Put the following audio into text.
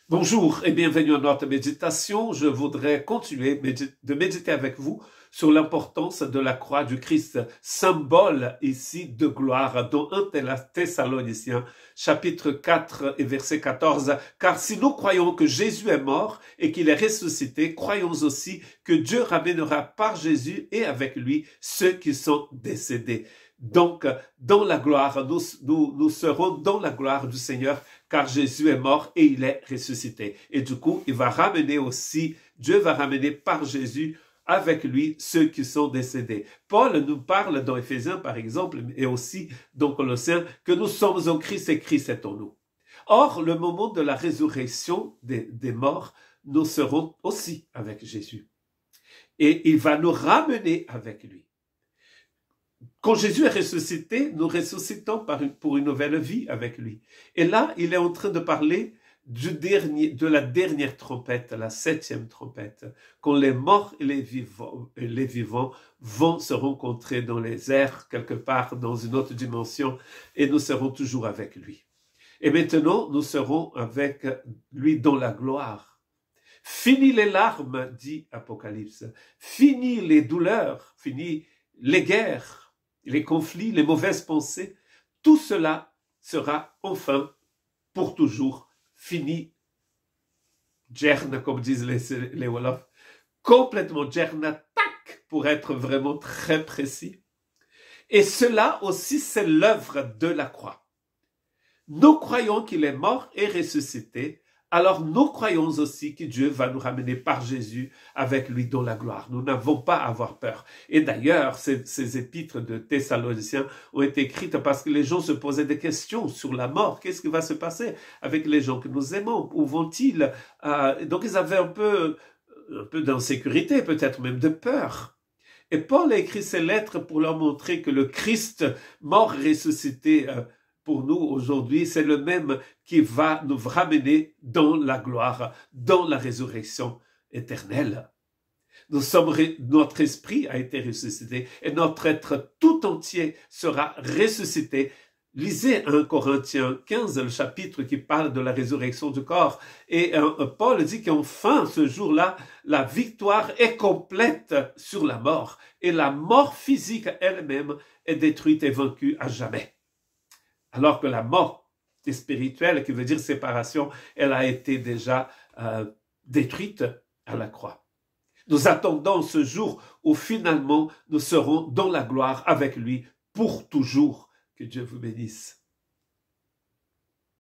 Bonjour et bienvenue à notre méditation. Je voudrais continuer de méditer avec vous sur l'importance de la croix du Christ, symbole ici de gloire, dont 1 Thessaloniciens, chapitre 4 et verset 14. Car si nous croyons que Jésus est mort et qu'il est ressuscité, croyons aussi que Dieu ramènera par Jésus et avec lui ceux qui sont décédés. Donc, dans la gloire, nous serons dans la gloire du Seigneur, car Jésus est mort et il est ressuscité. Et du coup, Dieu va ramener par Jésus avec lui ceux qui sont décédés. Paul nous parle dans Éphésiens, par exemple, et aussi dans Colossiens, que nous sommes en Christ et Christ est en nous. Or, le moment de la résurrection des morts, nous serons aussi avec Jésus. Et il va nous ramener avec lui. Quand Jésus est ressuscité, nous ressuscitons pour une nouvelle vie avec lui. Et là, il est en train de parler de la dernière trompette, la 7e trompette, quand les morts et les vivants vont se rencontrer dans les airs, quelque part dans une autre dimension, et nous serons toujours avec lui. Et maintenant, nous serons avec lui dans la gloire. Fini les larmes, dit Apocalypse. Fini les douleurs, fini les guerres, les conflits, les mauvaises pensées, tout cela sera enfin, pour toujours, fini. Djerna, comme disent les Wolofs, complètement djerna, tac, pour être vraiment très précis. Et cela aussi, c'est l'œuvre de la croix. Nous croyons qu'il est mort et ressuscité, alors nous croyons aussi que Dieu va nous ramener par Jésus avec lui dans la gloire. Nous n'avons pas à avoir peur. Et d'ailleurs, ces épîtres de Thessaloniciens ont été écrites parce que les gens se posaient des questions sur la mort. Qu'est-ce qui va se passer avec les gens que nous aimons? Où vont-ils? Donc ils avaient un peu d'insécurité, peut-être même de peur. Et Paul a écrit ces lettres pour leur montrer que le Christ mort et ressuscité pour nous aujourd'hui, c'est le même qui va nous ramener dans la gloire, dans la résurrection éternelle. Notre esprit a été ressuscité et notre être tout entier sera ressuscité. Lisez 1 Corinthiens 15, le chapitre qui parle de la résurrection du corps. Et Paul dit qu'enfin, ce jour-là, la victoire est complète sur la mort. Et la mort physique elle-même est détruite et vaincue à jamais. Alors que la mort spirituelle, qui veut dire séparation, elle a été déjà détruite à la croix. Nous attendons ce jour où finalement nous serons dans la gloire avec lui pour toujours. Que Dieu vous bénisse.